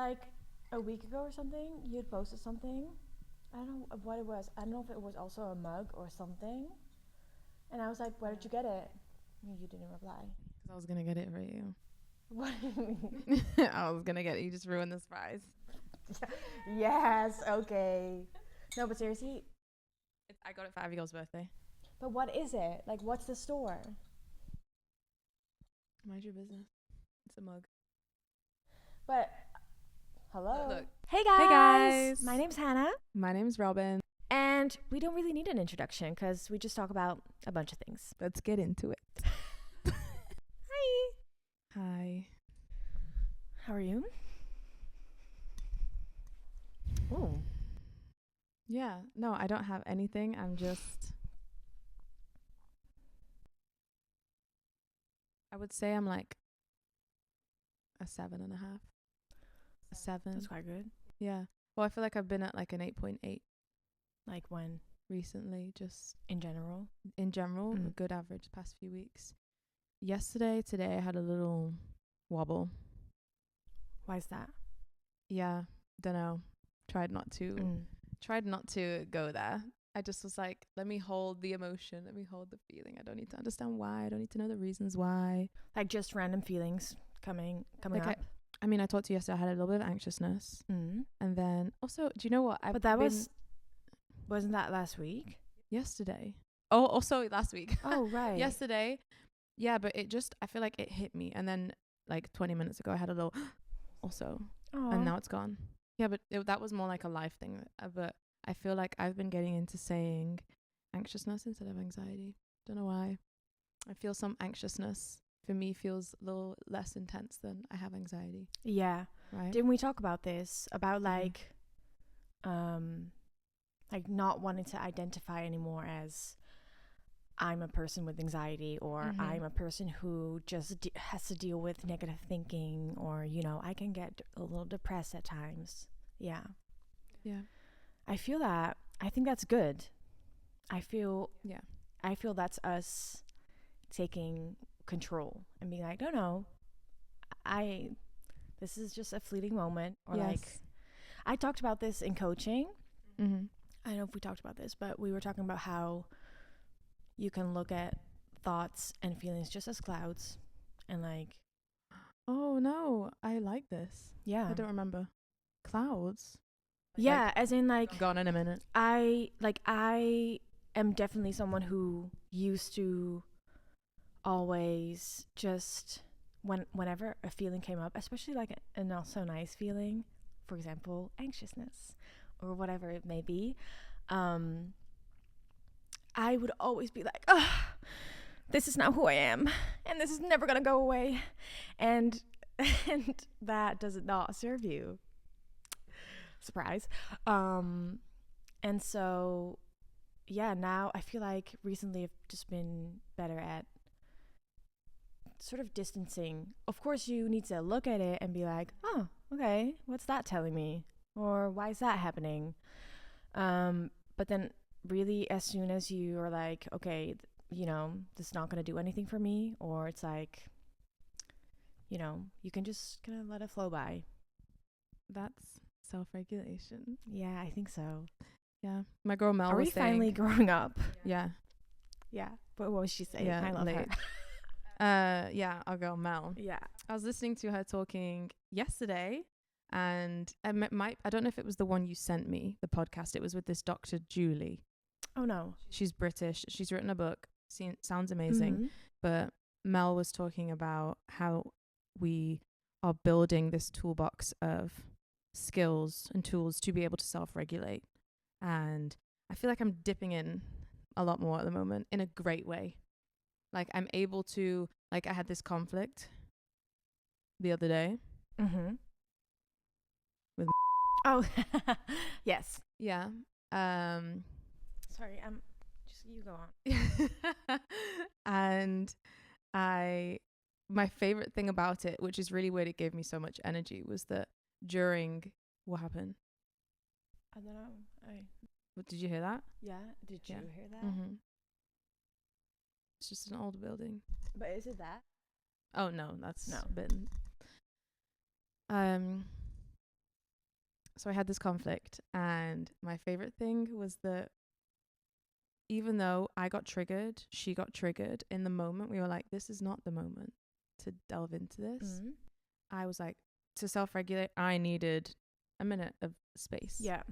like a week ago or something, you had posted something. I don't know what it was. I don't know if it was also a mug or something. And I was like, where did you get it? You didn't reply. Because I was gonna get it for you. What do you mean? I was gonna get it. You just ruined the surprise. Yes, okay. No, but seriously, I got it for Abigail's birthday. but what is it? Like, what's the store? Mind your business. It's a mug. But, hello. Look. Hey guys. Hey guys. My name's Hannah. My name's Robin. And we don't really need an introduction because we just talk about a bunch of things. Let's get into it. Hi. Hi. How are you? Oh. Yeah. No, I don't have anything. I'm just... I would say I'm like a 7.5. A 7. That's quite good. Yeah. Well, I feel like I've been at like an 8.8 Like when? recently, just In general? in general, a good average past few weeks. Today, I had a little wobble. Why is that? Yeah, don't know. Tried not to go there. I just was like, let me hold the emotion, let me hold the feeling. I don't need to understand why. I don't need to know the reasons why. Like just random feelings coming Like up. I mean, I talked to you yesterday. I had a little bit of anxiousness, and then also, do you know what? But that wasn't that last week? Yesterday. Oh, also last week. Oh, right. Yesterday. Yeah, but I feel like it hit me, and then like 20 minutes ago, I had a little also, and now it's gone. Yeah, but that was more like a life thing. But I feel like I've been getting into saying anxiousness instead of anxiety. Don't know why. I feel some anxiousness for me feels a little less intense than I have anxiety. Yeah. Right. Didn't we talk about this? About like not wanting to identify anymore as I'm a person with anxiety, or I'm a person who just has to deal with negative thinking, or, you know, I can get a little depressed at times. Yeah. Yeah. I feel that. I think that's good. I feel that's us taking control and being like, no, this is just a fleeting moment. Or like, I talked about this in coaching. I don't know if we talked about this, but we were talking about how you can look at thoughts and feelings just as clouds, and like, oh no, I like this. Yeah. I don't remember. Clouds. Yeah, like, as in like, gone in a minute. I am definitely someone who used to always just whenever a feeling came up, especially like a not so nice feeling, for example, anxiousness or whatever it may be, I would always be like, this is not who I am, and this is never gonna go away, and that does not serve you. Surprise. And so, yeah, now I feel like recently I've just been better at sort of distancing. Of course, you need to look at it and be like, oh, okay, what's that telling me? Or why is that happening? But then really, as soon as you are like, okay, you know, this is not going to do anything for me, or it's like, you know, you can just kind of let it flow by. That's self-regulation. Yeah, I think so. Yeah. My girl Mel was saying... Are we finally growing up? Yeah. Yeah. But what was she saying? Yeah, I love her. Yeah, our girl Mel. Yeah. I was listening to her talking yesterday, and I don't know if it was the one you sent me, the podcast. It was with this Dr. Julie. Oh, no. She's British. She's written a book. Sounds amazing. But Mel was talking about how we are building this toolbox of skills and tools to be able to self-regulate. And I feel like I'm dipping in a lot more at the moment in a great way. Like, I'm able to, like, I had this conflict the other day. With oh, yes. Yeah. Sorry, just you go on. And my favorite thing about it, which is really weird, it gave me so much energy, was that during what happened? I don't know. What, did you hear that? Yeah. Did you hear that? It's just an old building. But is it that? Oh no, that's no. been so I had this conflict, and my favorite thing was that even though I got triggered, she got triggered in the moment. We were like, this is not the moment to delve into this. Mm-hmm. I was like, to self-regulate, I needed a minute of space. Yeah.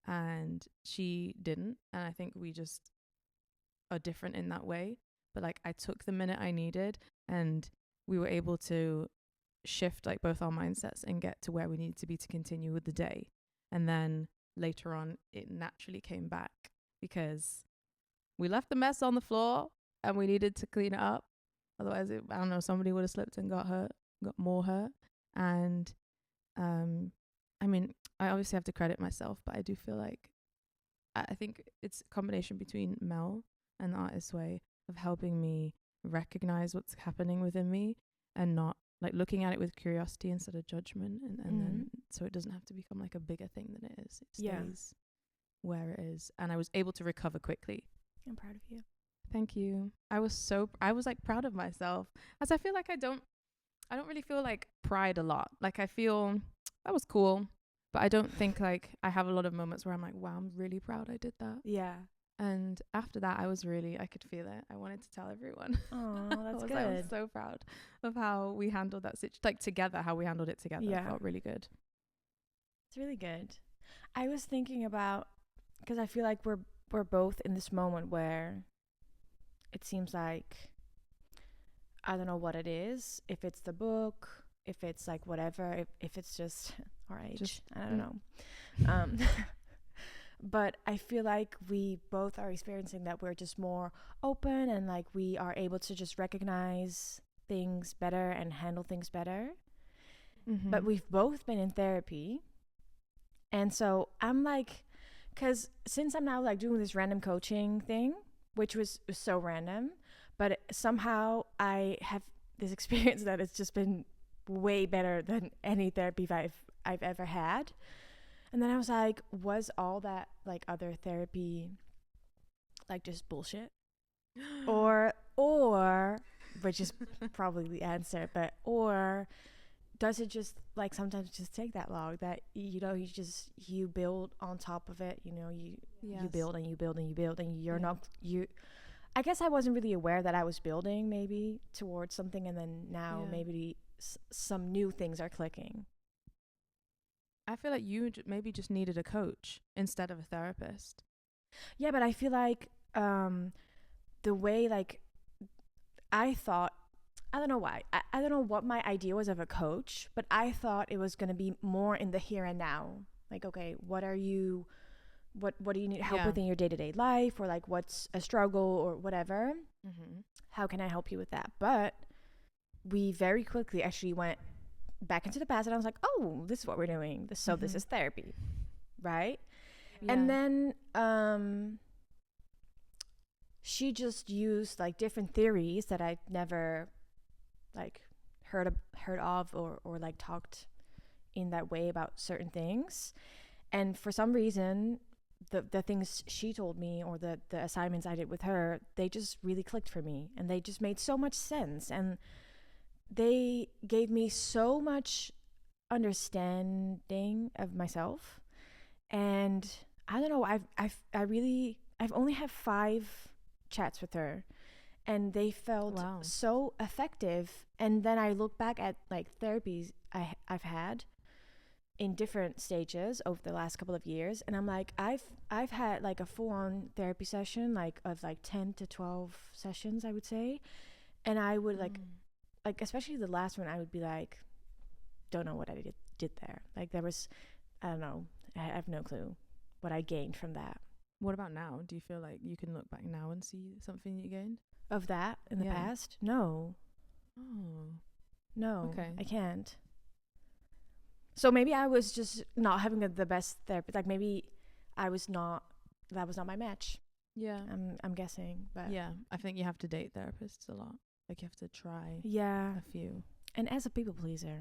And she didn't. And I think we just are different in that way. But like, I took the minute I needed, and we were able to shift like both our mindsets and get to where we needed to be to continue with the day. And then later on, it naturally came back because we left the mess on the floor and we needed to clean it up. Otherwise, I don't know, somebody would have slipped and got more hurt. And I mean, I obviously have to credit myself, but I do feel like I think it's a combination between Mel and the Artist's Way of helping me recognize what's happening within me and not like looking at it with curiosity instead of judgment, and then so it doesn't have to become like a bigger thing than it is. It stays where it is, and I was able to recover quickly. I'm proud of you. Thank you. I was like proud of myself, as I feel like I don't really feel like pride a lot. Like I feel that was cool, but I don't think like I have a lot of moments where I'm like, wow, I'm really proud I did that. Yeah. And after that, I could feel it. I wanted to tell everyone. Oh, that's good. I was so proud of how we handled that situation, like together, how we handled it together. Yeah. It felt really good. It's really good. I was thinking about, because I feel like we're both in this moment where it seems like, I don't know what it is, if it's the book, if it's like whatever, if it's just our age, I don't know. But I feel like we both are experiencing that we're just more open, and like we are able to just recognize things better and handle things better. Mm-hmm. But we've both been in therapy. And so I'm like, because since I'm now like doing this random coaching thing, which was so random, but somehow I have this experience that it's just been way better than any therapy I've ever had. And then I was like, was all that like other therapy like just bullshit? or which is probably the answer, but or does it just like sometimes just take that long that you build on top of it, you build and you build and you build, and you're not I guess I wasn't really aware that I was building maybe towards something, and then now maybe some new things are clicking. I feel like you maybe just needed a coach instead of a therapist. Yeah, but I feel like the way like I thought, I don't know why. I don't know what my idea was of a coach, but I thought it was going to be more in the here and now. Like, okay, what do you need help with in your day-to-day life, or like what's a struggle or whatever? Mm-hmm. How can I help you with that? But we very quickly actually went back into the past, and I was like, oh, this is what we're doing. So this is therapy, right? Yeah. And then she just used like different theories that I'd never like heard of or like talked in that way about certain things. And for some reason, the things she told me, or the assignments I did with her, they just really clicked for me, and they just made so much sense, and they gave me so much understanding of myself. And I don't know, I've only had 5 chats with her, and they felt so effective. And then I look back at like therapies I've had in different stages over the last couple of years, and I'm like, I've had like a full-on therapy session, like of like 10 to 12 sessions, I would say. And I would like especially the last one, I would be like, don't know what I did there. Like there was, I don't know, I have no clue what I gained from that. What about now? Do you feel like you can look back now and see something you gained of that in the past? No. Oh. No. Okay. I can't. So maybe I was just not having the best therapy. Like maybe that was not my match. Yeah. I'm guessing, but yeah, I think you have to date therapists a lot. Like you have to try a few. And as a people pleaser,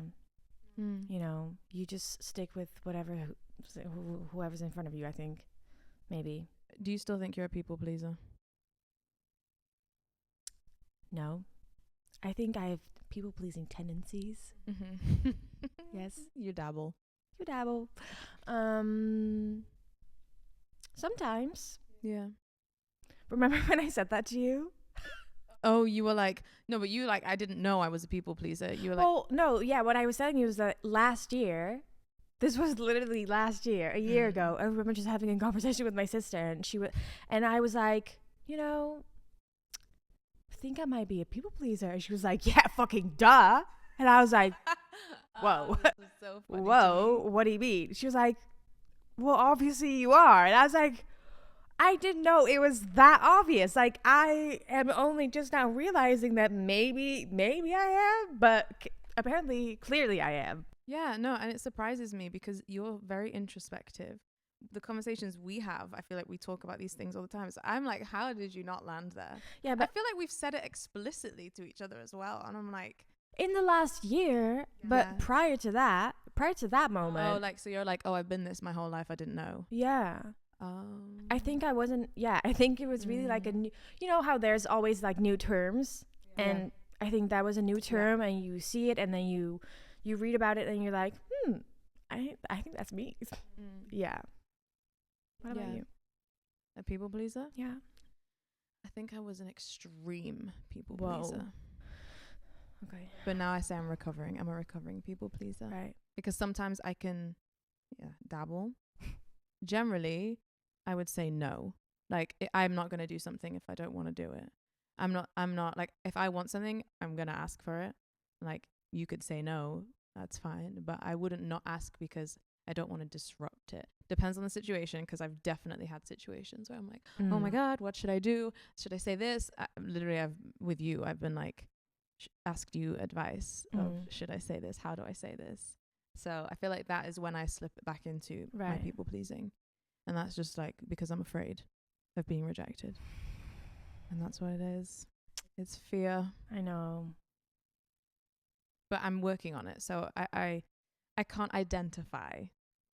you just stick with whoever's in front of you, I think. Maybe. Do you still think you're a people pleaser? No. I think I have people pleasing tendencies. Mm-hmm. Yes. You dabble. You dabble. Sometimes. Yeah. Remember when I said that to you? Oh, you were like, no, but you like, I didn't know I was a people pleaser. You were like, Well, no, yeah. What I was telling you was that last year. This was literally last year, a year ago. I remember just having a conversation with my sister, and and I was like, I think I might be a people pleaser. And she was like, yeah, fucking duh. And I was like, whoa, this was so funny to whoa, me. what do you mean? She was like, well, obviously you are. And I was like, I didn't know it was that obvious. Like, I am only just now realizing that maybe I am, but apparently, clearly I am. Yeah, no, and it surprises me because you're very introspective. The conversations we have, I feel like we talk about these things all the time. So I'm like, how did you not land there? Yeah, I but feel like we've said it explicitly to each other as well. And I'm like, in the last year, but Yeah. prior to that moment. oh, like, so you're like, oh, I've been this my whole life. I didn't know. Yeah. I think I wasn't, I think it was really like a new, you know how there's always like new terms, and I think that was a new term, and you see it, and then you read about it, and you're like, I think that's me. Yeah. What about Yeah. you? A people pleaser? Yeah. I think I was an extreme people Whoa. pleaser. Okay. But now I say I'm recovering. I'm a recovering people pleaser. Right. Because sometimes I can dabble. Generally, I would say no. Like, I'm not going to do something if I don't want to do it. I'm not like, if I want something, I'm going to ask for it. Like, you could say no, that's fine. But I wouldn't not ask because I don't want to disrupt it. Depends on the situation, because I've definitely had situations where I'm like, oh my God, what should I do? Should I say this? With you, I've been like, asked you advice of, should I say this? How do I say this? So I feel like that is when I slip back into my people pleasing. And that's just like because I'm afraid of being rejected. And that's what it is. It's fear. I know. But I'm working on it. So I can't identify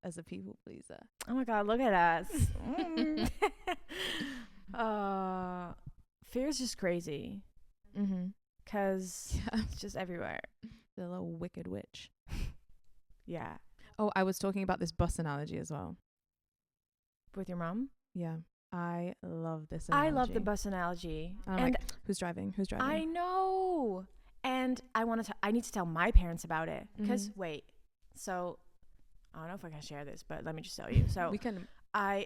as a people pleaser. Oh my God, look at us. Fear is just crazy. Because it's just everywhere. The little wicked witch. Yeah. Oh, I was talking about this bus analogy as well. With your mom? Yeah. I love this analogy. I love the bus analogy. And I'm like, who's driving? Who's driving? I know. And I need to tell my parents about it. Because, wait. So, I don't know if I can share this, but let me just tell you. So, we can. I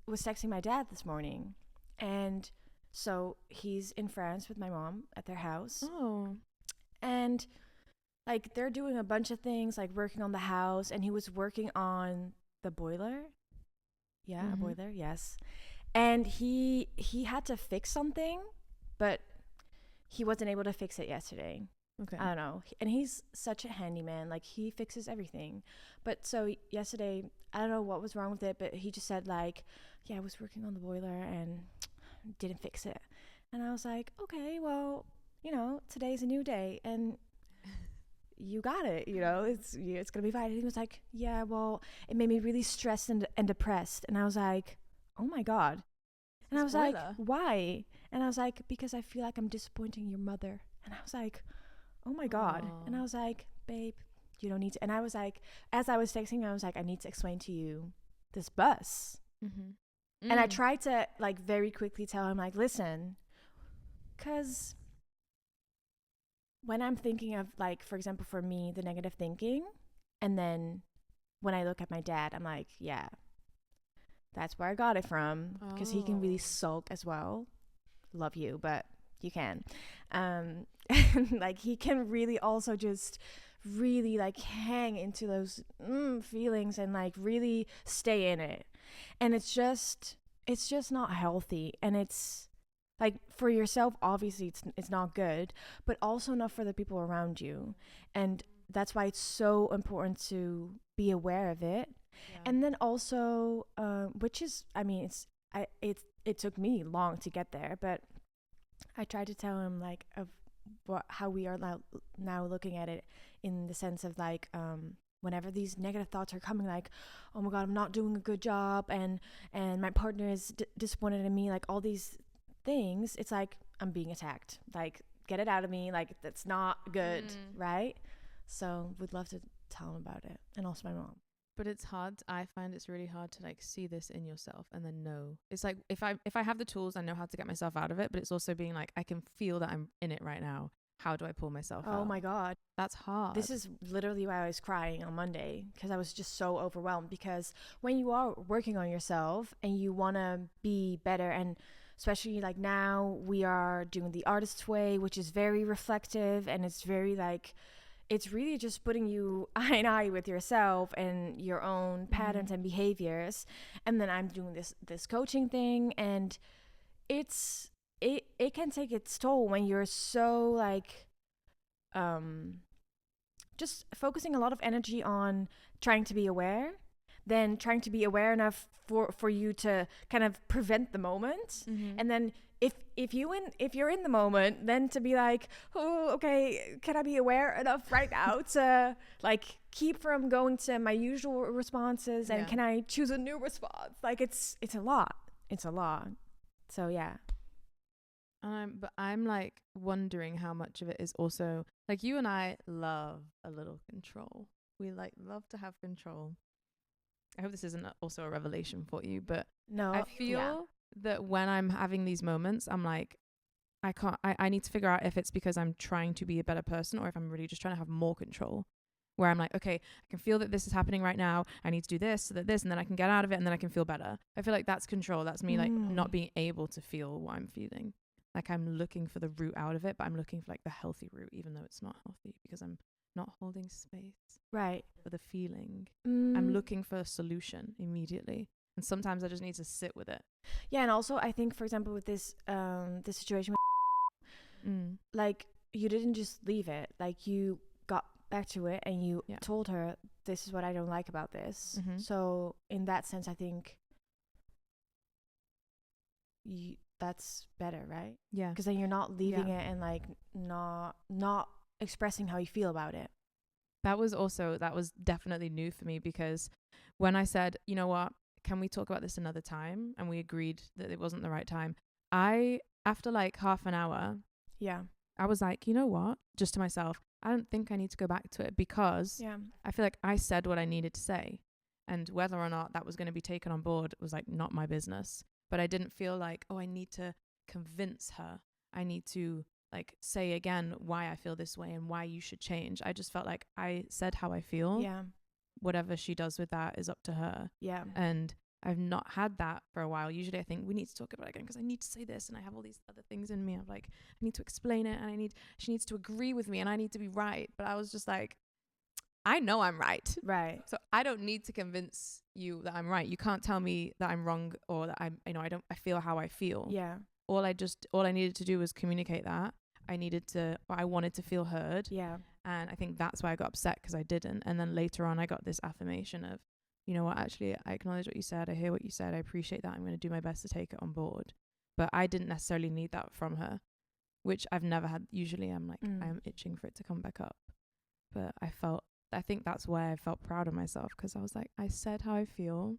was texting my dad this morning. And so, he's in France with my mom at their house. Oh. And like they're doing a bunch of things, like working on the house, and he was working on the boiler. Yeah, a boiler, yes. And he had to fix something, but he wasn't able to fix it yesterday. Okay. I don't know. And he's such a handyman, like he fixes everything. But so yesterday, I don't know what was wrong with it, but he just said like, yeah, I was working on the boiler and didn't fix it. And I was like, okay, well, today's a new day, and you got it, it's gonna be fine. And he was like, yeah, well, it made me really stressed and depressed. And I was like, oh my God. And I was like, why? And I was like, because I feel like I'm disappointing your mother. And I was like, oh my God. And I was like, babe, you don't need to. And I was like, as I was texting, I was like, I need to explain to you this bus. And I tried to like very quickly tell him like, listen, because when I'm thinking of, like, for example, for me, the negative thinking, and then when I look at my dad, I'm like, yeah, that's where I got it from, because he can really sulk as well. Love you, but you can. And like, he can really also just really like hang into those feelings and like really stay in it. And it's just not healthy. And it's like, for yourself, obviously it's not good, but also not for the people around you. And that's why it's so important to be aware of it. And then also, which is, I mean, it took me long to get there, but I tried to tell him like of how we are now looking at it, in the sense of like, whenever these negative thoughts are coming, like, oh my God, I'm not doing a good job, and my partner is disappointed in me, like all these things, it's like I'm being attacked, like get it out of me, like that's not good. Right? So would love to tell them about it, and also my mom. But it's hard. I find it's really hard to like see this in yourself and then know. It's like if I have the tools, I know how to get myself out of it. But it's also being like, I can feel that I'm in it right now. How do I pull myself out? Oh my God. That's hard. This is literally why I was crying on Monday, because I was just so overwhelmed. Because when you are working on yourself and you want to be better, and especially like now we are doing the artist's way, which is very reflective, and it's very like, it's really just putting you eye in eye with yourself and your own patterns and behaviors. And then I'm doing this coaching thing, and it can take its toll when you're so like just focusing a lot of energy on trying to be aware, then trying to be aware enough for you to kind of prevent the moment. And then if you're in the moment, then to be like, oh, okay, can I be aware enough right now to like keep from going to my usual responses, and can I choose a new response? Like it's a lot. So yeah. But I'm like wondering how much of it is also like, you and I love a little control. We like love to have control. I hope this isn't also a revelation for you, but No, I feel that when I'm having these moments, I'm like, I need to figure out if it's because I'm trying to be a better person or if I'm really just trying to have more control. Where I'm like, okay, I can feel that this is happening right now. I need to do this, so that this, and then I can get out of it, and then I can feel better. I feel like that's control. That's me like not being able to feel what I'm feeling. Like I'm looking for the root out of it, but I'm looking for like the healthy root, even though it's not healthy, because I'm not holding space for the feeling. I'm looking for a solution immediately, and sometimes I just need to sit with it. Yeah, and also I think, for example, with this this situation with like, you didn't just leave it. Like, you got back to it and you told her, this is what I don't like about this. So in that sense, I think that's better, right? Yeah, because then you're not leaving it and like not expressing how you feel about it. That was definitely new for me, because when I said, you know what, can we talk about this another time, and we agreed that it wasn't the right time, after like half an hour I was like, you know what, just to myself, I don't think I need to go back to it, because I feel like I said what I needed to say, and whether or not that was going to be taken on board was like not my business. But I didn't feel like, oh, I need to convince her. I need to like say again why I feel this way and why you should change. I just felt like I said how I feel. Yeah. Whatever she does with that is up to her. Yeah. And I've not had that for a while. Usually I think we need to talk about it again because I need to say this, and I have all these other things in me. I'm like, I need to explain it, and she needs to agree with me, and I need to be right. But I was just like, I know I'm right. Right. So I don't need to convince you that I'm right. You can't tell me that I'm wrong, or that I feel how I feel. Yeah. All I needed to do was communicate that. I wanted to feel heard. Yeah. And I think that's why I got upset, because I didn't. And then later on I got this affirmation of, you know what, actually I acknowledge what you said. I hear what you said. I appreciate that. I'm going to do my best to take it on board. But I didn't necessarily need that from her, which I've never had. Usually I'm like, I'm itching for it to come back up. But I think that's why I felt proud of myself, because I was like, I said how I feel.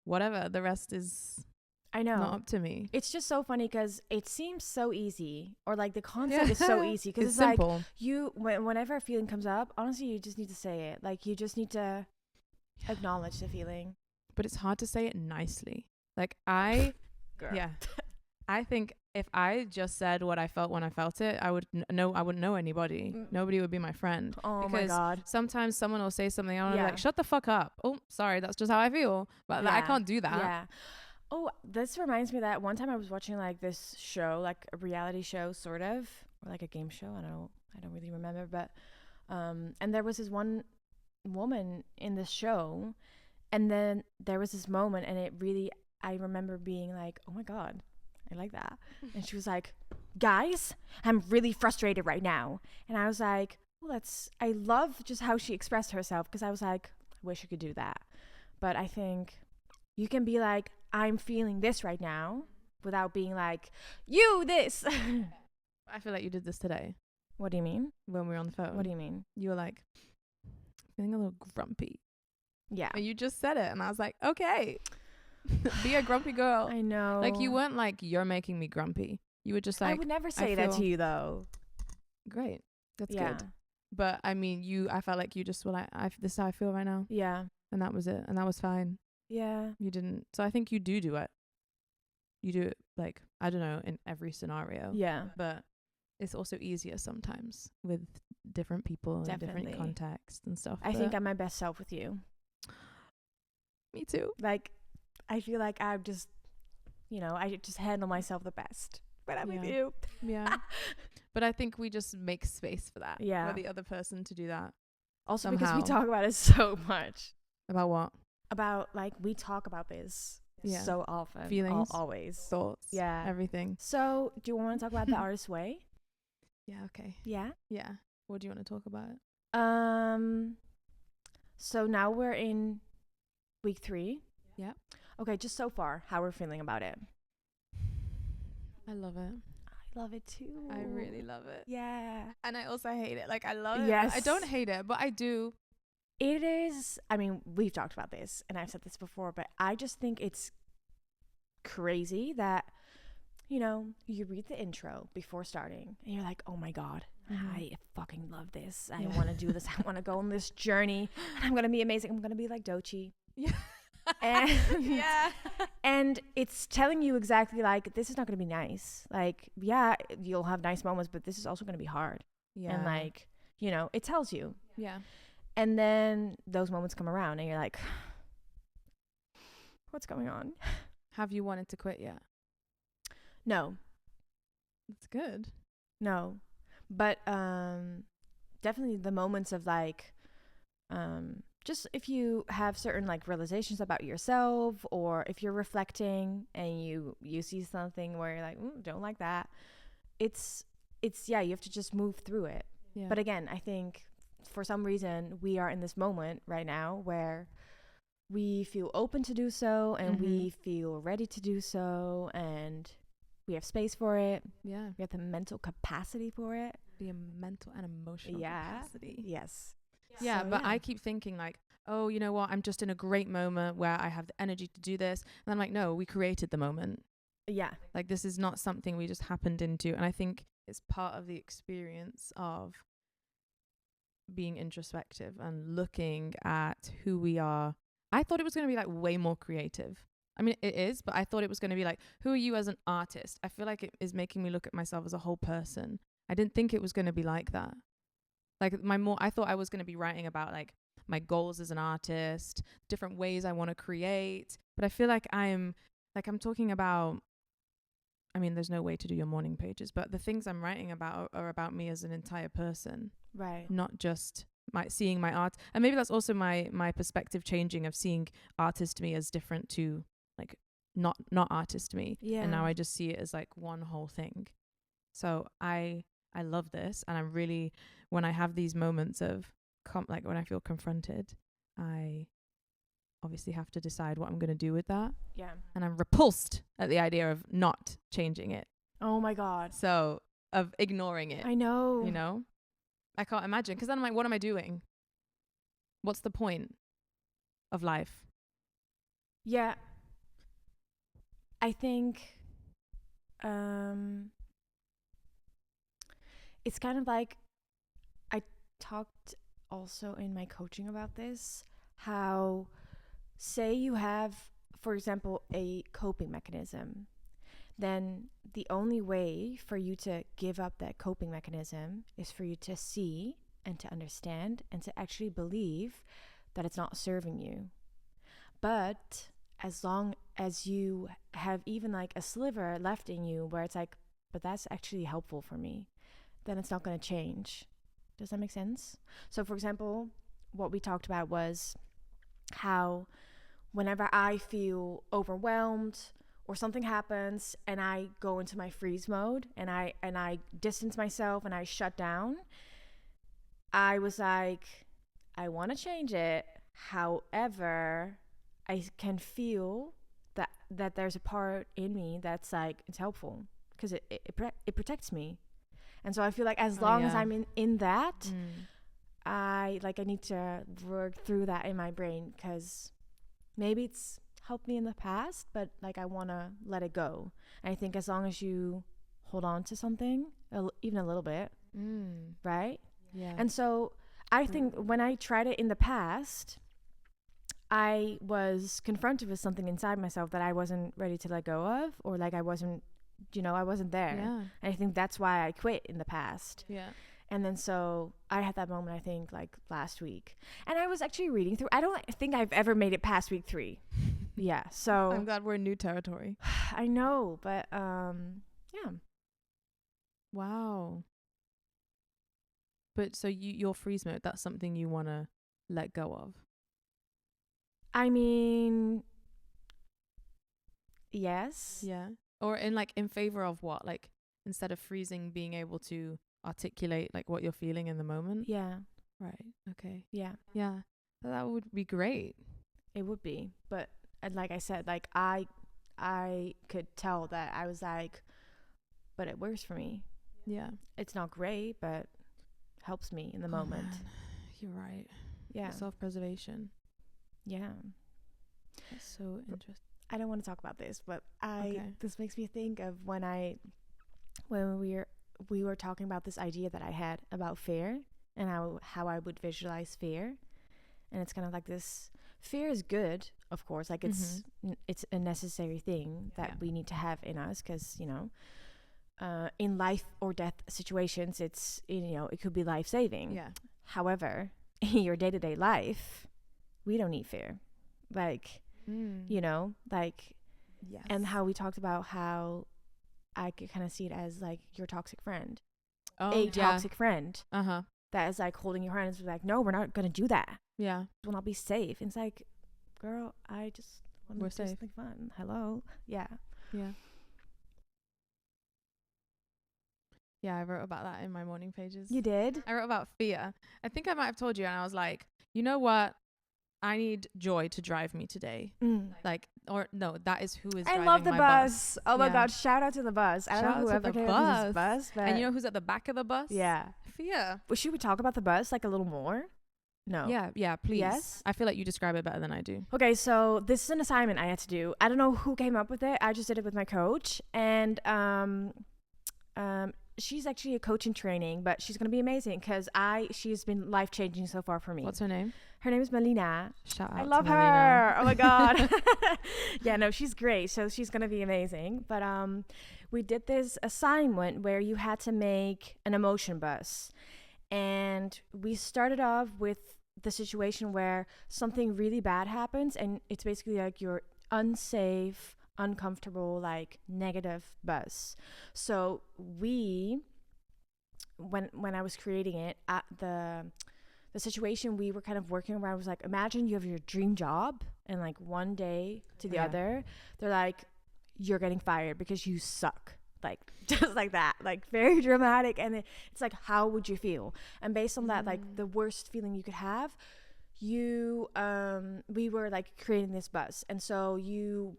Whatever, the rest is not up to me. It's just so funny because it seems so easy, or like the concept is so easy, because it's simple. Like whenever a feeling comes up, honestly, you just need to say it. Like, you just need to acknowledge the feeling. But it's hard to say it nicely. Like Girl. Yeah. I think if I just said what I felt when I felt it, I wouldn't know anybody. Nobody would be my friend. Oh my God. Sometimes someone will say something and I'll be like, shut the fuck up. Oh, sorry, that's just how I feel. But I can't do that. Yeah. Oh, this reminds me that one time I was watching like this show, like a reality show sort of, or like a game show. I don't really remember, but and there was this one woman in this show, and then there was this moment, and I remember being like, oh my God, I like that. And she was like, guys, I'm really frustrated right now. And I was like, well, I love just how she expressed herself, because I was like, I wish I could do that. But I think you can be like, I'm feeling this right now, without being like, you this. I feel like you did this today. What do you mean? When we were on the phone. What do you mean? You were like, feeling a little grumpy. Yeah. And you just said it, and I was like, okay. Be a grumpy girl. I know. Like, you weren't like, you're making me grumpy. You were just like, I would never say that to you, though. Great. That's good. But I mean, I felt like you just were like, this is how I feel right now. Yeah. And that was it. And that was fine. Yeah. You didn't. So I think you do it. You do it, like, I don't know, in every scenario. Yeah. But it's also easier sometimes with different people and Definitely. different contexts and stuff. I think I'm my best self with you. Me too. Like, I feel like I'm just, I just handle myself the best when I'm with Yeah. you. Yeah. But I think we just make space for that. Yeah. For the other person to do that. Also because we Somehow. talk about it so much. About what? About, like, we talk about this Yeah. so often. Feelings. Always. Thoughts. Yeah. Everything. So, do you want to talk about the artist's way? Yeah, okay. Yeah. Yeah. What do you want to talk about? So now we're in week 3. Yeah. Okay, just so far, how we're feeling about it. I love it. I love it too. I really love it. Yeah. And I also hate it. Like, I love it. Yes. I don't hate it, but I do. It is, I mean, we've talked about this and I've said this before, but I just think it's crazy that, you read the intro before starting and you're like, oh my God, I fucking love this. I want to do this. I want to go on this journey and I'm going to be amazing. I'm going to be like Doechii. Yeah. And, Yeah. and it's telling you exactly like, this is not going to be nice. Like, yeah, you'll have nice moments, but this is also going to be hard. Yeah. And like, it tells you. Yeah. And then those moments come around and you're like, what's going on? Have you wanted to quit yet? No, That's good. no. But definitely the moments of like, just if you have certain like realizations about yourself, or if you're reflecting and you see something where you're like, don't like that. It's you have to just move through it. Yeah. But again, I think for some reason we are in this moment right now where we feel open to do so and we feel ready to do so, and we have space for it. Yeah. We have the mental capacity for it. The mental and emotional capacity. Yes. Yeah, So, but I keep thinking like, oh, you know what? I'm just in a great moment where I have the energy to do this. And I'm like, no, we created the moment. Yeah. Like, this is not something we just happened into. And I think it's part of the experience of being introspective and looking at who we are. I thought it was going to be like way more creative. I mean, it is, but I thought it was going to be like, who are you as an artist? I feel like it is making me look at myself as a whole person. I didn't think it was going to be like that. Like, I thought I was going to be writing about like my goals as an artist, different ways I want to create. But I feel like I'm talking about, I mean, there's no way to do your morning pages, but the things I'm writing about are about me as an entire person. Right. Not just seeing my art. And maybe that's also my perspective changing of seeing artist me as different to like not artist me. Yeah. And now I just see it as like one whole thing. So I love this, and I'm really, when I have these moments of like when I feel confronted, I obviously have to decide what I'm going to do with that. Yeah. And I'm repulsed at the idea of not changing it. Oh my God. So of ignoring it. I know. You know? I can't imagine, because then I'm like, what am I doing? What's the point of life? Yeah. I think it's kind of like, I talked also in my coaching about this, how say you have, for example, a coping mechanism, then the only way for you to give up that coping mechanism is for you to see and to understand and to actually believe that it's not serving you. But as long as you have even like a sliver left in you where it's like, but that's actually helpful for me, then it's not going to change. Does that make sense? So for example, what we talked about was how whenever I feel overwhelmed or something happens and I go into my freeze mode and I distance myself and I shut down, I was like, I want to change it. However, I can feel that there's a part in me that's like, it's helpful because it protects me. And so I feel like as long as I'm in that, I need to work through that in my brain, because maybe it's helped me in the past, but like I want to let it go. And I think as long as you hold on to something, even a little bit, right? Yeah. And so I think when I tried it in the past, I was confronted with something inside myself that I wasn't ready to let go of, or like I wasn't, I wasn't there. Yeah. And I think that's why I quit in the past. Yeah. And then so I had that moment, I think, like last week. And I was actually reading through. I don't think I've ever made it past week 3. Yeah. So I'm glad we're in new territory. I know, but yeah. Wow. But so your freeze mode, that's something you want to let go of. I mean, yes. Yeah. Or in favor of what? Like instead of freezing, being able to articulate like what you're feeling in the moment. Yeah. Right. Okay. Yeah. Yeah. That would be great. It would be. But like I said, like I could tell that I was like, but it works for me. Yeah. It's not great, but helps me in the moment. Man. You're right. Yeah. Self-preservation. Yeah. That's so interesting. I don't want to talk about this, but Okay. this makes me think of when we were talking about this idea that I had about fear and how I would visualize fear. And it's kind of like this, fear is good, of course, like it's a necessary thing that we need to have in us, because in life or death situations, it's it could be life-saving. Yeah. However, in your day-to-day life, we don't need fear, like like Yes. and how we talked about how I could kind of see it as like your toxic friend, toxic friend that is like holding your hand and is like, no, we're not gonna do that. Yeah. We'll not be safe. And it's like, girl, I just want We're to do safe. something fun. Hello. Yeah. Yeah. Yeah, I wrote about that in my morning pages. You did? I wrote about fear. I think I might have told you, and I was like, you know what? I need joy to drive me today. Like, or no, that is who is I driving love the my bus. Oh my Yeah. God. Shout out to the bus. I Shout don't out know to whoever the came up with this bus. bus, but And you know who's at the back of the bus? yeah. Fear. Well, should we talk about the bus like a little more? No. Yeah, please. Yes? I feel like you describe it better than I do. Okay, so this is an assignment I had to do. I don't know who came up with it. I just did it with my coach, and she's actually a coach in training, but she's gonna be amazing because she's been life changing so far for me. What's her name? Her name is Melina. Shout out. I love to her. Melina. Oh my God. Yeah, no, she's great. So she's gonna be amazing. But we did this assignment where you had to make an emotion bus, and we started off with the situation where something really bad happens, and it's basically like you're unsafe, uncomfortable, like negative buzz. So when I was creating it, at the situation we were kind of working around was like, imagine you have your dream job, and like one day to the other they're like, you're getting fired because you suck, like just like that, like very dramatic. And it's like, how would you feel? And based on that, like the worst feeling you could have, we were like creating this bus. And so you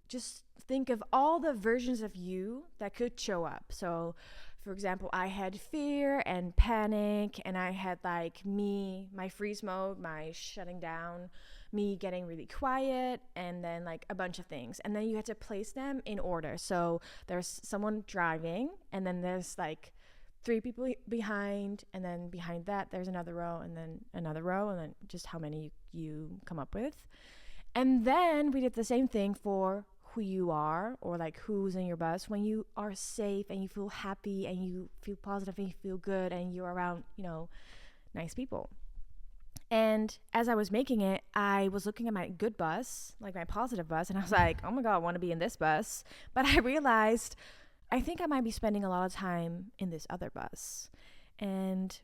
just think of all the versions of you that could show up. So for example, I had fear and panic, and I had like my freeze mode, my shutting down, me getting really quiet, and then like a bunch of things. And then you had to place them in order. So there's someone driving, and then there's like 3 people behind, and then behind that there's another row, and then another row, and then just how many you come up with. And then we did the same thing for who you are, or like who's in your bus when you are safe and you feel happy and you feel positive and you feel good and you're around, nice people. And as I was making it, I was looking at my good bus, like my positive bus, and I was like, oh my God, I want to be in this bus. But I realized I think I might be spending a lot of time in this other bus, and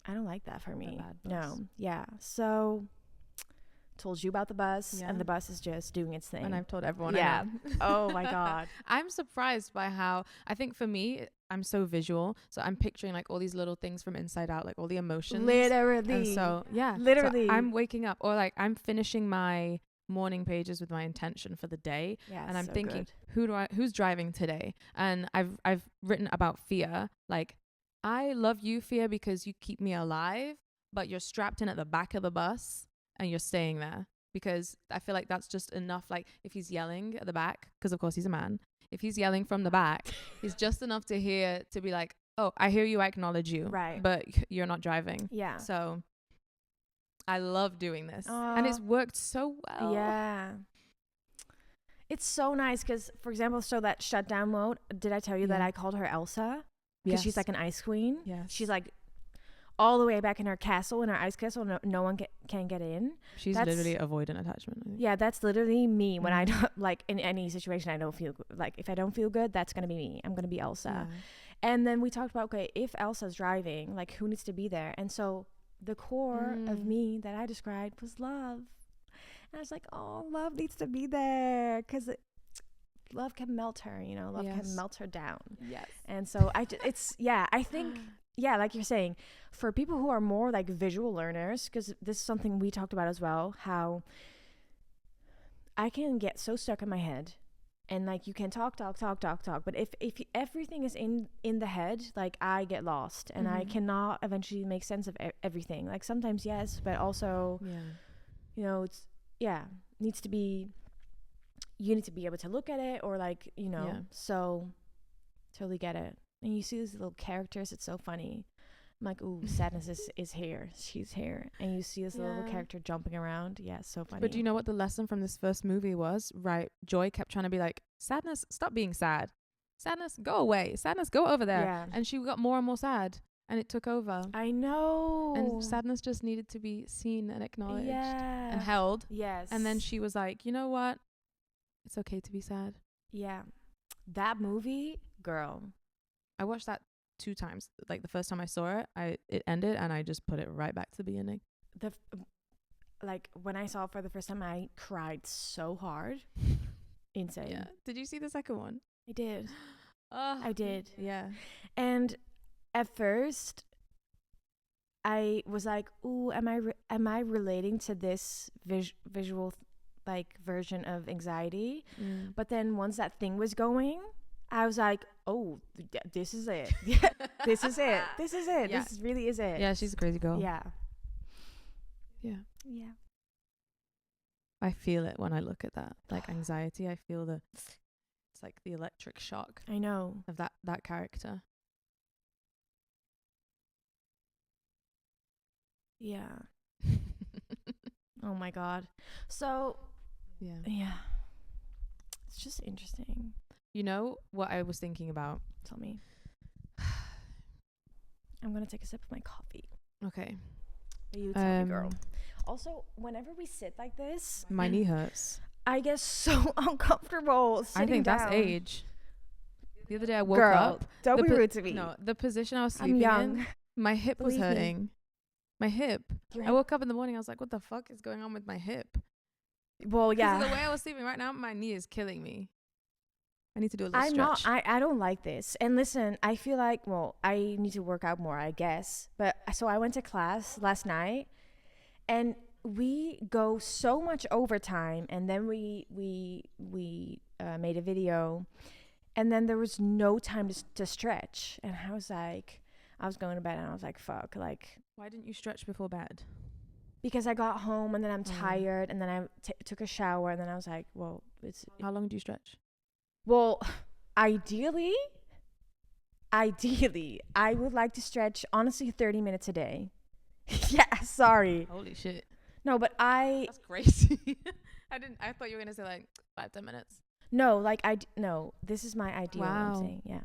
I don't like that for me. No. Yeah. So told you about the bus, and the bus is just doing its thing. And I've told everyone. Yeah. I know. Oh my God. I'm surprised by how, I think for me, I'm so visual. So I'm picturing like all these little things from inside out, like all the emotions. Literally. And so, yeah. Literally. So I'm waking up, or like I'm finishing my morning pages with my intention for the day. Yeah. And I'm so thinking, good. who's driving today? And I've written about fear. Like, I love you, fear, because you keep me alive, but you're strapped in at the back of the bus and you're staying there, because I feel like that's just enough. Like if he's yelling at the back, because of course he's a man, if he's yelling from the back, it's just enough to hear, to be like, oh, I hear you, I acknowledge you, Right. but you're not driving. Yeah. So I love doing this, and it's worked so well. Yeah. It's so nice because, for example, so that shutdown mode, did I tell you that Yeah. I called her Elsa? Because she's like an ice queen. Yes. She's like all the way back in her castle, in her ice castle. No one can get in. She's that's- literally avoidant attachment. I think. Yeah, that's literally me when I Mhm. don't, like, in any situation I don't feel like, if I don't feel good, that's going to be me. I'm going to be Elsa. Yeah. And then we talked about, okay, if Elsa's driving, like, who needs to be there? And so the core of me that I described was love. And I was like, oh, love needs to be there because love can melt her, you know, love Yes. can melt her down. Yes. And so I think, yeah, like you're saying, for people who are more like visual learners, because this is something we talked about as well, how I can get so stuck in my head. And like you can talk, but if everything is in the head, like I get lost and I Mhm. cannot eventually make sense of everything. Like sometimes yes, but also, Yeah. you know, it's needs to be, you need to be able to look at it, or like, you know. Yeah. So totally get it. And you see these little characters, it's so funny. I'm like, ooh, sadness is here, she's here, and you see this little Yeah. character jumping around. Yeah, so funny. But do you know what the lesson from this first movie was? Right, Joy kept trying to be like, sadness, stop being sad. Sadness, go away. Sadness, go over there. Yeah. And she got more and more sad, and it took over. I know. And sadness just needed to be seen and acknowledged Yeah. and held. Yes. And then she was like, you know what? It's okay to be sad. Yeah. That movie, girl. I watched that 2 times. Like the first time I saw it, it ended and I just put it right back to the beginning. Like when I saw it for the first time, I cried so hard. Insane. Yeah. Did you see the second one? I did. Oh, I did. Yeah. And at first, I was like, "Ooh, am I relating to this visual like version of anxiety?" Mm. But then once that thing was going, I was like, "Oh, this is it. This is it. This is it. Yeah. This really is it." Yeah, she's a crazy girl. Yeah. Yeah. Yeah. I feel it when I look at that. Like anxiety, I feel it's like the electric shock I know. of that character. Yeah. Oh my God. So Yeah. yeah, it's just interesting. You know what I was thinking about? Tell me. I'm gonna take a sip of my coffee. Okay. You tell me, girl. Also, whenever we sit like this, My knee hurts. I get so uncomfortable I sitting think that's down. age. The other day I woke Girl, up. don't the be po- rude to me. No, the position I was I'm sleeping young. in, my hip was Believe me. hurting. My hip. Your I hip- woke up in the morning. I was like, "What the fuck is going on with my hip?" Well, Because yeah. the way I was sleeping right now, my knee is killing me. I need to do a little I'm stretch. not. I don't like this. And listen, I feel like, well, I need to work out more, I guess. But so I went to class last night, and we go so much overtime, and then we made a video, and then there was no time to stretch, and I was like, I was going to bed, and I was like, fuck, like, Why didn't you stretch before bed? because I got home, and then I'm Oh. tired, and then I took a shower, and then I was like, well, How long do you stretch? well, ideally, I would like to stretch, honestly, 30 minutes a day. Yeah, sorry. Holy shit. No, but That's crazy. I thought you were going to say like 5-10 minutes. no, like, no, this is my ideal, I'm Wow. saying, yeah.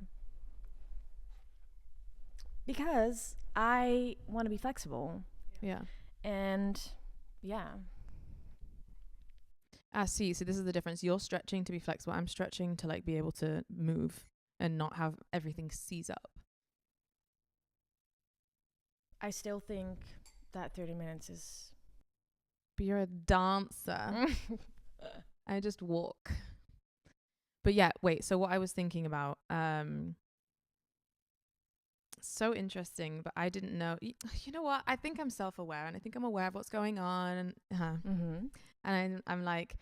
Because I want to be flexible, Yeah. and yeah. See, so this is the difference. You're stretching to be flexible. I'm stretching to like be able to move and not have everything seize up. I still think that 30 minutes is... But you're a dancer. I just walk. But yeah, wait. So what I was thinking about, so interesting, but I didn't know. You know what? I think I'm self-aware, and I think I'm aware of what's going on. Mm-hmm. And I'm like,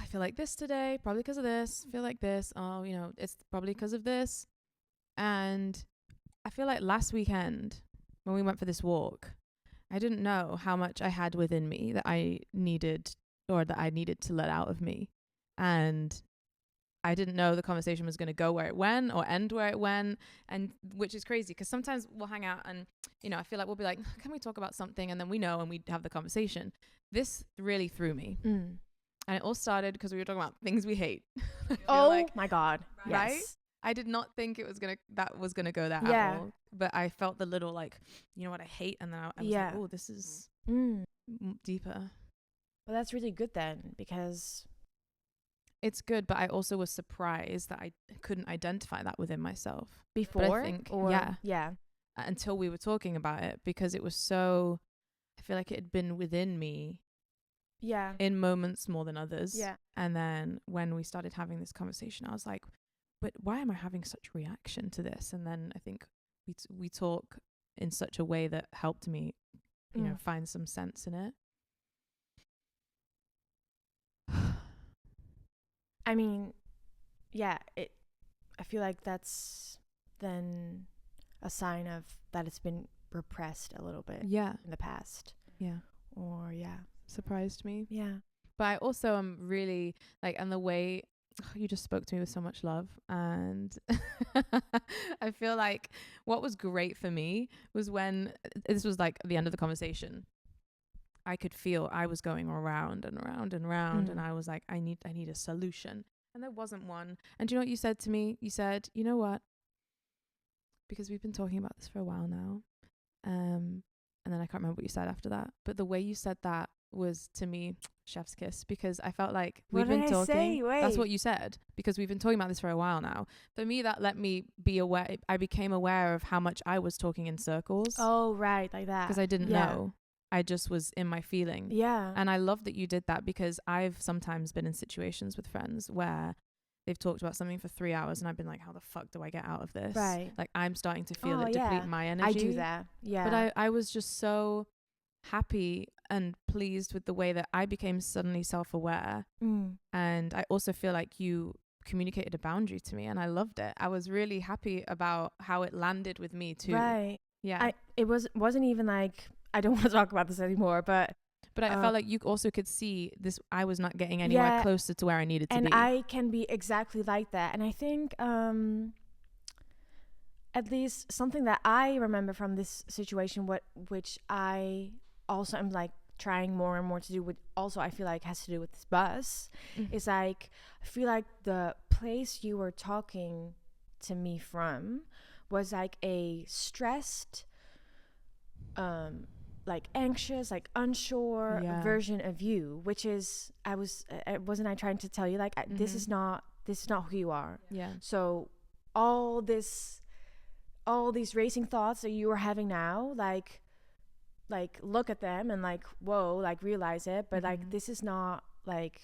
I feel like this today, probably because of this. Feel like this. Oh, you know, it's probably because of this. And I feel like last weekend when we went for this walk, I didn't know how much I had within me that I needed to let out of me. And I didn't know the conversation was going to go where it went or end where it went, and which is crazy because sometimes we'll hang out and, you know, I feel like we'll be like, can we talk about something? And then we know and we have the conversation. This really threw me. And it all started because we were talking about things we hate. Oh my God. Right? Yes. I did not think it was gonna go that Yeah. at all. But I felt the little like, you know what I hate, and then I was like, oh, this is deeper. Well, that's really good then, because it's good, but I also was surprised that I couldn't identify that within myself before. But I think, yeah, until we were talking about it, because it was so, I feel like it had been within me. Yeah. In moments more than others. Yeah. And then when we started having this conversation, I was like, but why am I having such reaction to this? And then I think we talk in such a way that helped me, you know, find some sense in it. I mean, yeah, I feel like that's then a sign of that it's been repressed a little bit. Yeah. In the past. Yeah. Or surprised me. Yeah. But I also am really like, and the way you just spoke to me with so much love, and I feel like what was great for me was when this was like the end of the conversation, I could feel I was going around and around and around, and I was like, I need a solution, and there wasn't one. And do you know what you said to me? You said, you know what, because we've been talking about this for a while now, and then I can't remember what you said after that, but the way you said that was, to me, chef's kiss, because I felt like we've been talking. That's what you said, because we've been talking about this for a while now. For me, that let me be aware. I became aware of how much I was talking in circles. Oh, right, like that. Because I didn't know. I just was in my feeling. Yeah. And I love that you did that, because I've sometimes been in situations with friends where they've talked about something for 3 hours and I've been like, how the fuck do I get out of this? Right. Like, I'm starting to feel it deplete my energy. I do that. Yeah. But I was just so happy and pleased with the way that I became suddenly self-aware. And I also feel like you communicated a boundary to me, and I loved it. I was really happy about how it landed with me too. Right. Yeah. It wasn't even like, I don't want to talk about this anymore, but I felt like you also could see this. I was not getting anywhere closer to where I needed to be. And I can be exactly like that. And I think at least something that I remember from this situation, which I also am like trying more and more to do, with also I feel like has to do with this bus, is like, I feel like the place you were talking to me from was like a stressed, like anxious, like unsure version of you, which is wasn't I trying to tell you like this is not who you are. Yeah. So all these racing thoughts that you are having now, like look at them and like, whoa, like realize it, but like this is not like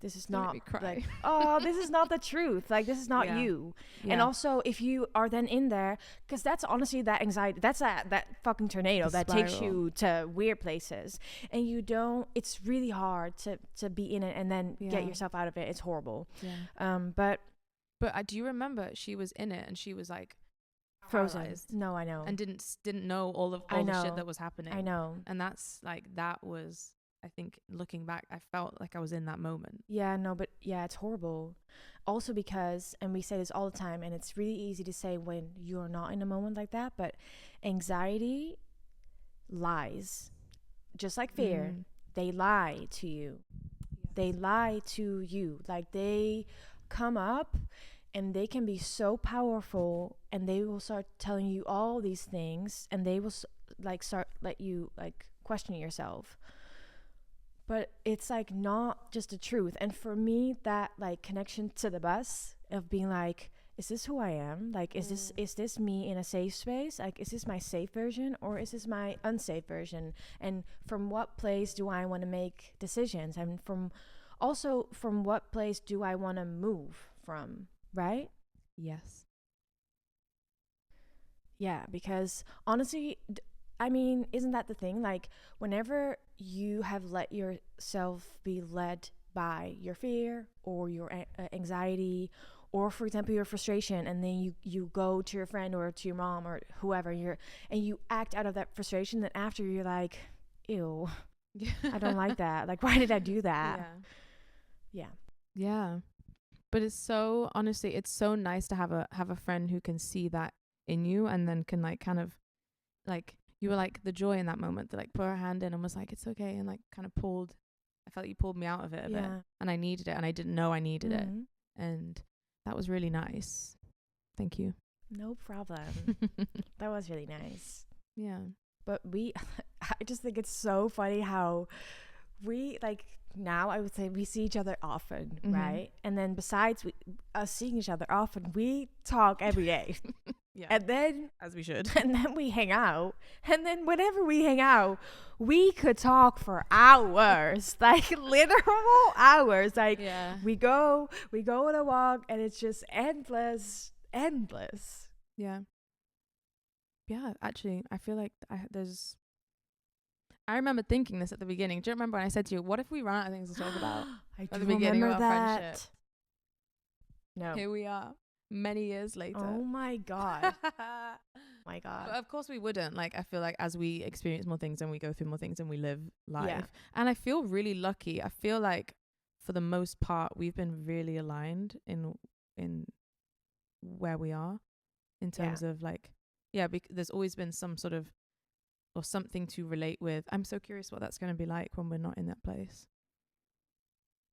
this is not like, oh, this is not the truth. Like, this is not you. Yeah. And also, if you are then in there, because that's honestly that anxiety, that's that fucking tornado that takes you to weird places. And you don't, it's really hard to be in it and then get yourself out of it. It's horrible. Yeah. But do you remember she was in it and she was like frozen? Paralyzed. No, I know. And didn't know all the shit that was happening. I know. And that's like, that was, I think, looking back, I felt like I was in that moment. Yeah, no, but yeah, it's horrible. Also because, and we say this all the time, and it's really easy to say when you're not in a moment like that, but anxiety lies. Just like fear, they lie to you. Yes. They lie to you. Like, they come up and they can be so powerful, and they will start telling you all these things, and they will like start let you like question yourself. But it's like not just the truth. And for me, that like connection to the bus of being like, is this who I am? Like, is this me in a safe space? Like, is this my safe version or is this my unsafe version? And from what place do I want to make decisions? And from what place do I want to move from? Right? Yes. Yeah, because honestly, I mean, isn't that the thing? Like, whenever you have let yourself be led by your fear or your anxiety, or for example your frustration, and then you go to your friend or to your mom or whoever, and you act out of that frustration, then after you're like, ew, I don't like that. Like, why did I do that? Yeah. But it's so, honestly, it's so nice to have a friend who can see that in you, and then can like kind of like, you were like the joy in that moment that like put her hand in and was like, it's okay, and like kind of pulled, I felt like you pulled me out of it a bit, and I needed it, and I didn't know I needed it, and that was really nice. Thank you. No problem. That was really nice. Yeah. But I just think it's so funny how we, like, now I would say we see each other often, right? And then besides us seeing each other often, we talk every day. Yeah. And then, as we should. And then we hang out. And then whenever we hang out, we could talk for hours, like literal hours. Like we go on a walk, and it's just endless. Yeah. Yeah, actually, I feel like I remember thinking this at the beginning. Do you remember when I said to you, what if we run out of things to talk about at the beginning of our that. friendship? No. Here we are, many years later. Oh my God. My God. But of course we wouldn't. Like, I feel like as we experience more things and we go through more things and we live life, and I feel really lucky. I feel like for the most part we've been really aligned in where we are in terms of like, there's always been some sort of, or something to relate with. I'm so curious what that's going to be like when we're not in that place.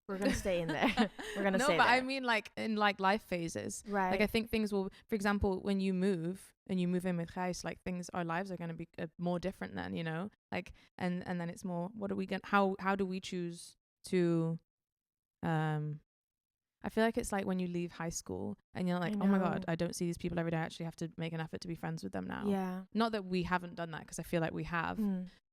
We're going to stay in there. We're going to stay there. No, but I mean like in like life phases. Right. Like I think things will, for example, when you move and you move in with Gijs, like our lives are going to be more different then, you know? Like, and then it's more, what are we going to, how do we choose to, I feel like it's like when you leave high school and you're like, oh my God, I don't see these people every day. I actually have to make an effort to be friends with them now. Yeah. Not that we haven't done that, because I feel like we have,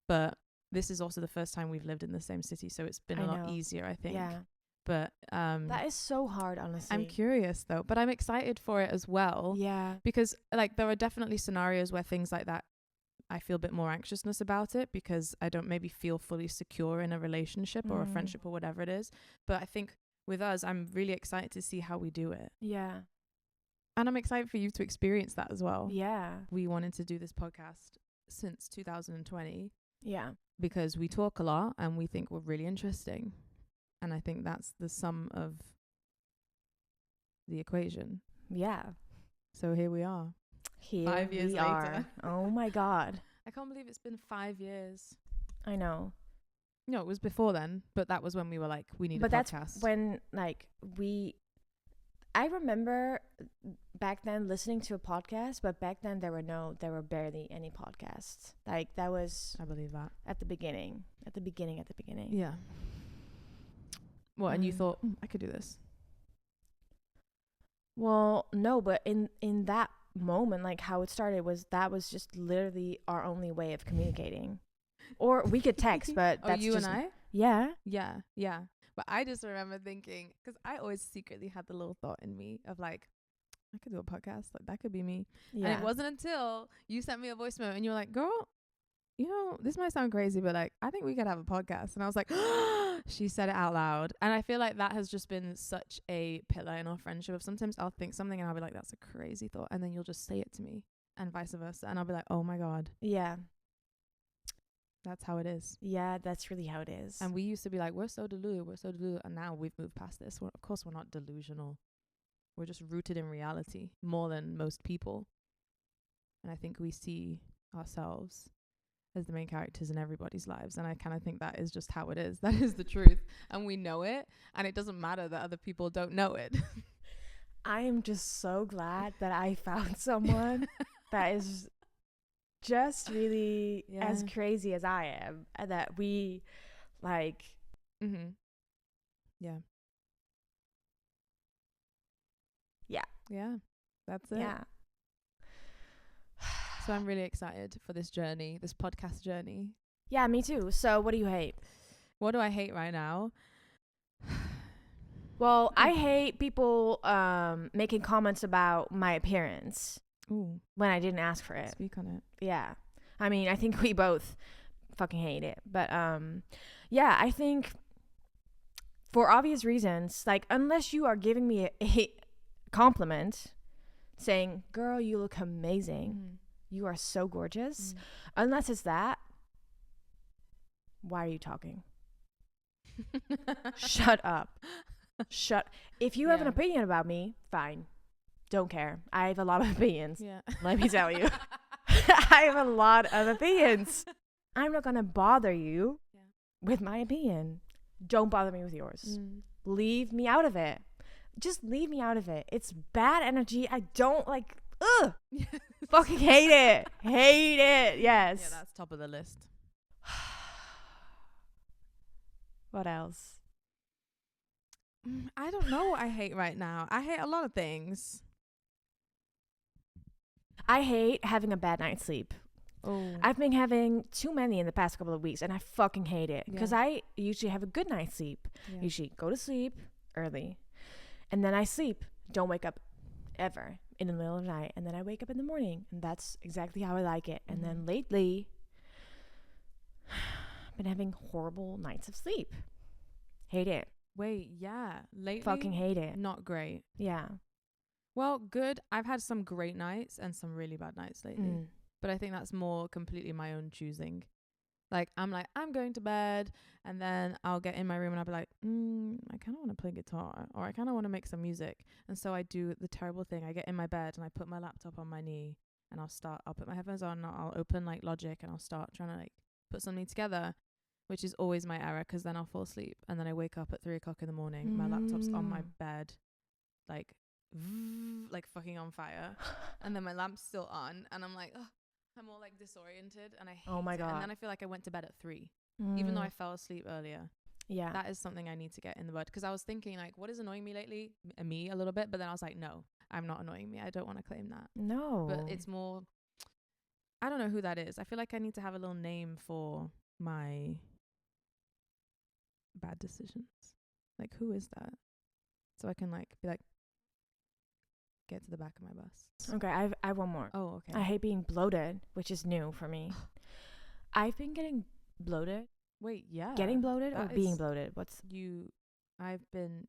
but this is also the first time we've lived in the same city. So it's been a lot easier, I think. Yeah. But that is so hard, honestly. I'm curious though, but I'm excited for it as well. Yeah. Because like there are definitely scenarios where things like that, I feel a bit more anxiousness about it because I don't maybe feel fully secure in a relationship or a friendship or whatever it is. But I think with us, I'm really excited to see how we do it. Yeah. And I'm excited for you to experience that as well. Yeah. We wanted to do this podcast since 2020. Yeah. Because we talk a lot and we think we're really interesting. And I think that's the sum of the equation. Yeah. So here we are. 5 years later. Oh my God. I can't believe it's been 5 years. I know. No, it was before then, but that was when we were like, we need a podcast. But that's when like I remember back then listening to a podcast, but back then there were barely any podcasts. Like that was, I believe that, at the beginning. Yeah. Well, and you thought, I could do this. Well, no, but in that moment, like how it started was just literally our only way of communicating. Or we could text, but that's you just, and I? Yeah. Yeah. But I just remember thinking, because I always secretly had the little thought in me of like, I could do a podcast. Like that could be me. Yeah. And it wasn't until you sent me a voice note and you were like, girl, you know, this might sound crazy, but like, I think we could have a podcast. And I was like, she said it out loud. And I feel like that has just been such a pillar in our friendship. Of sometimes I'll think something and I'll be like, that's a crazy thought. And then you'll just say it to me and vice versa. And I'll be like, oh my God. Yeah. That's how it is. Yeah, that's really how it is. And we used to be like, we're so delulu. And now we've moved past this. Of course, we're not delusional. We're just rooted in reality more than most people. And I think we see ourselves as the main characters in everybody's lives. And I kind of think that is just how it is. That is the truth. And we know it. And it doesn't matter that other people don't know it. I am just so glad that I found someone that is just really as crazy as I am, and that we like yeah that's it. Yeah. So I'm really excited for this journey, this podcast journey. Yeah, me too. So what do you hate? What do I hate right now? Well, I hate people making comments about my appearance. Ooh. When I didn't ask for it. Speak on it. Yeah. I mean, I think we both fucking hate it. But yeah, I think for obvious reasons, like unless you are giving me a compliment saying, girl, you look amazing. You are so gorgeous. Unless it's that, why are you talking? Shut up. Shut. If you have an Yeah. opinion about me, fine. Don't care. I have a lot of opinions. Yeah. Let me tell you. I have a lot of opinions. I'm not going to bother you Yeah. with my opinion. Don't bother me with yours. Mm. Leave me out of it. Just leave me out of it. It's bad energy. I don't like. Ugh. Fucking hate it. Hate it. Yes. Yeah, that's top of the list. What else? I don't know what I hate right now. I hate a lot of things. I hate having a bad night's sleep. Oh. I've been having too many in the past couple of weeks, and I fucking hate it because Yeah. I usually have a good night's sleep. Yeah. Usually go to sleep early, and then I sleep. Don't wake up ever in the middle of the night, and then I wake up in the morning, and that's exactly how I like it. And then lately, I've been having horrible nights of sleep. Hate it. Wait, yeah. Lately, Fucking hate it. not great. Yeah. Well, good. I've had some great nights and some really bad nights lately. Mm. But I think that's more completely my own choosing. Like, I'm going to bed, and then I'll get in my room and I'll be like, I kind of want to play guitar, or I kind of want to make some music. And so I do the terrible thing. I get in my bed and I put my laptop on my knee, and I'll put my headphones on, and I'll open like Logic, and I'll start trying to like put something together, which is always my error, because then I'll fall asleep, and then I wake up at 3 o'clock in the morning. My laptop's on my bed, like fucking on fire, and then my lamp's still on, and I'm like, oh, I'm all like disoriented, and I hate Oh my it. God. And then I feel like I went to bed at 3, even though I fell asleep earlier. Yeah. That is something I need to get in the bud, because I was thinking like, what is annoying me lately? Me a little bit, but then I was like, no, I'm not annoying me. I don't want to claim that. No. But it's more, I don't know who that is. I feel like I need to have a little name for my bad decisions. Like, who is that? So I can like be like, get to the back of my bus. Okay, I have one more. Oh, okay. I hate being bloated, which is new for me. I've been getting bloated. Wait, yeah. Getting bloated or that being is- bloated? What's I've been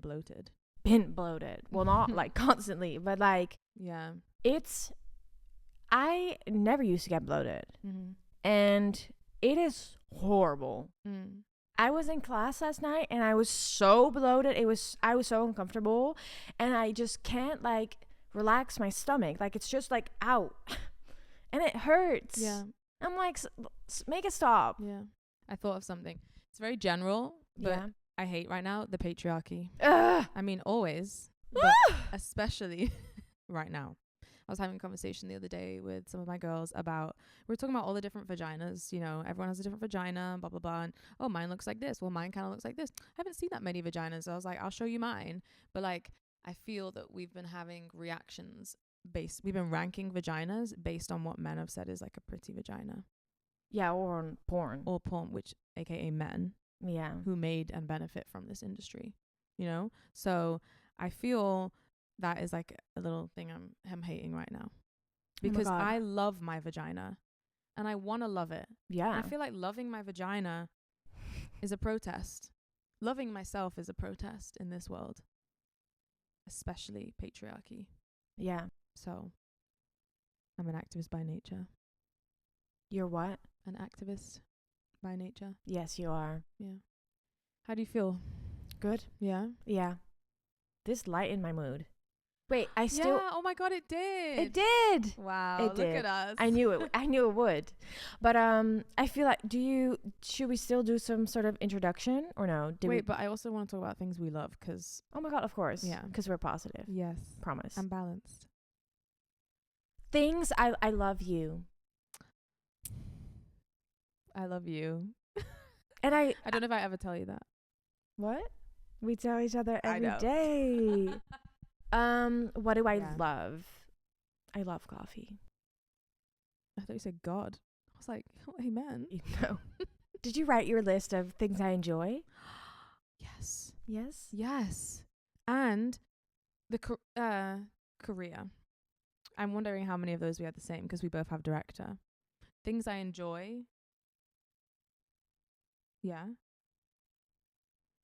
bloated. been bloated? Well, not like constantly, but like Yeah. I never used to get bloated, Mm-hmm. and it is horrible. Mm. I was in class last night and I was so bloated. I was so uncomfortable, and I just can't like relax my stomach. Like it's just like out, and it hurts. Yeah. I'm like, make it stop. Yeah. I thought of something. It's very general, but Yeah. I hate right now the patriarchy. Ugh. I mean, always, but especially right now. I was having a conversation the other day with some of my girls about, we were talking about all the different vaginas, you know, everyone has a different vagina, blah, blah, blah. And, oh, mine looks like this. Well, mine kind of looks like this. I haven't seen that many vaginas. So I was like, I'll show you mine. But like, I feel that we've been having reactions we've been ranking vaginas based on what men have said is like a pretty vagina. Yeah, or on porn. Or porn, which AKA men Yeah. who made and benefit from this industry, you know? So I feel that is like a little thing I'm hating right now, because God. I love my vagina and I want to love it. Yeah. And I feel like loving my vagina is a protest. Loving myself is a protest in this world, especially patriarchy. Yeah. So I'm an activist by nature. You're what? An activist by nature. Yes, you are. Yeah. How do you feel? Good. Yeah. Yeah. This lightened my mood. Wait, I still. Yeah. Oh my God, it did. It did. Wow. It Look did. at us. I knew it. I knew it would. But I feel like. Should we still do some sort of introduction or no? Wait, but I also want to talk about things we love, because Oh my God, of course. Yeah. Because we're positive. yes, Promise. I'm balanced. Things I love you. I love you. And I don't know if I ever tell you that. what? We tell each other I every know. day. What do I Yeah. love? I love coffee. I thought you said God. I was like, oh, amen. No. Did you write your list of things I enjoy? Yes. Yes. Yes. And the career. I'm wondering how many of those we had the same, because we both have director. Things I enjoy. Yeah.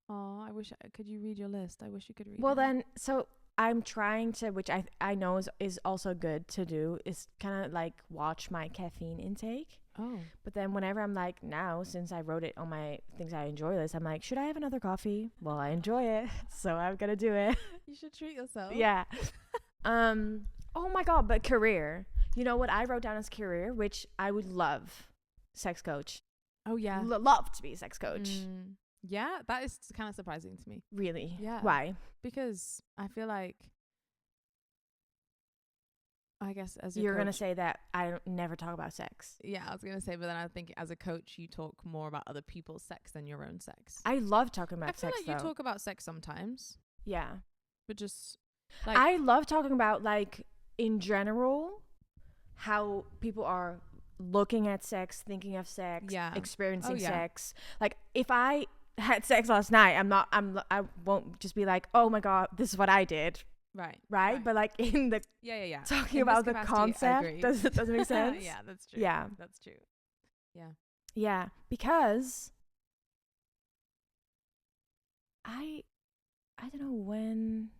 Oh, I wish could you read your list? I wish you could read Well it. then, so I'm trying to, which I know is also good to do, is kind of like watch my caffeine intake. Oh. But then whenever I'm like, now, since I wrote it on my things I enjoy list, I'm like, should I have another coffee? Well, I enjoy it, so I'm gonna do it. You should treat yourself. Yeah. Oh my God, but career. You know what I wrote down as career, which I would love, sex coach. Oh yeah. Love to be a sex coach. Yeah, that is kind of surprising to me. Really? Yeah. Why? Because I feel like, I guess as you're gonna say that I don't never talk about sex. Yeah, I was gonna say, but then I think as a coach, you talk more about other people's sex than your own sex. I love talking about I feel sex. like you talk about sex sometimes. Yeah, but just like I love talking about, like, in general, how people are looking at sex, thinking of sex, experiencing sex. Like, if I had sex last night, I won't just be like, oh my God, this is what I did. Right? But like in the talking in about the concept, does it make sense? Yeah, that's true. Yeah, that's true. Yeah, because I don't know when.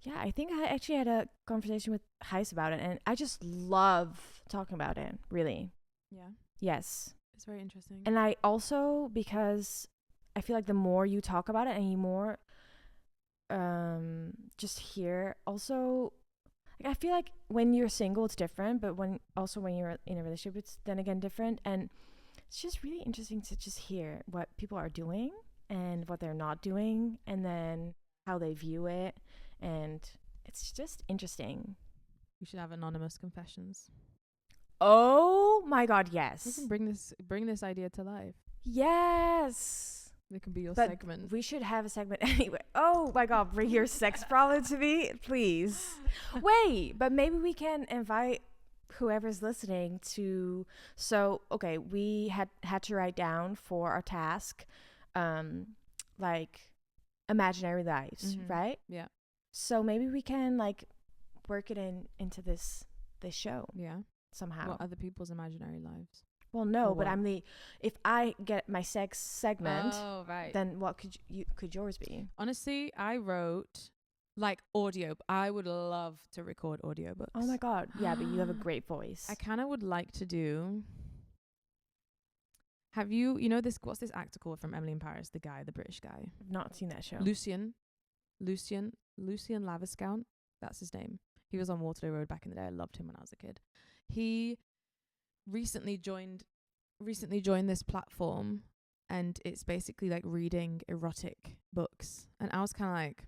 Yeah, I think I actually had a conversation with Heis about it, and I just love talking about it. Really. Yeah. Yes. It's very interesting. And I also, because I feel like the more you talk about it and you more just hear, also, like, I feel like when you're single it's different, but when you're in a relationship it's then again different, and it's just really interesting to just hear what people are doing and what they're not doing, and then how they view it, and it's just interesting. We should have anonymous confessions. Oh my God, yes. We can bring this idea to life. Yes. It can be your segment. We should have a segment anyway. Oh my God, bring your sex problem to me, please. Wait, but maybe we can invite whoever's listening to. So, okay, we had to write down for our task, like imaginary lives, right? Yeah. So maybe we can like work it into this show. Yeah. Somehow. What other people's imaginary lives? Well, no, but if I get my sex segment, then what could yours be? Honestly, I wrote like audio. I would love to record audiobooks. Oh my God. Yeah, but you have a great voice. I kind of would like to do. Have you know this, what's this actor called from Emily in Paris, the British guy? I've not seen that show. Lucien Laviscount. That's his name. He was on Waterloo Road back in the day. I loved him when I was a kid. He recently joined this platform, and it's basically like reading erotic books, and I was kind of like,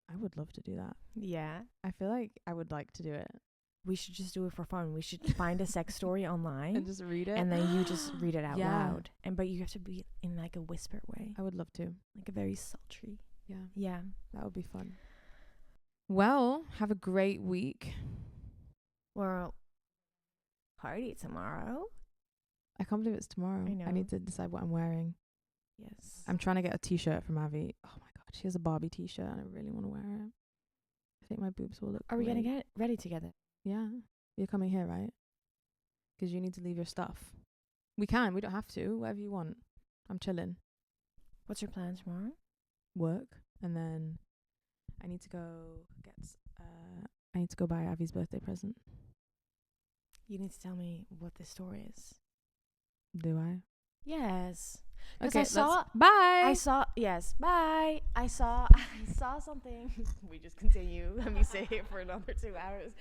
I would love to do that. Yeah, I feel like I would like to do it. We should just do it for fun. We should find a sex story online and just read it, and then you just read it out loud, but you have to be in like a whisper way. I would love to, like a very sultry. Yeah, that would be fun. Well, have a great week. Well, party tomorrow. I can't believe it's tomorrow. I know. I need to decide what I'm wearing. Yes. I'm trying to get a t-shirt from Avi. Oh my God, she has a Barbie t-shirt and I really want to wear it. I think my boobs will look Are we going to get ready together? Yeah. You're coming here, right? Because you need to leave your stuff. We don't have to. Whatever you want. I'm chilling. What's your plan tomorrow? Work. And then I need to go buy Avi's birthday present. You need to tell me what this story is. Do I? Yes. Okay, bye. I saw something. We just continue. Let me stay here for another 2 hours.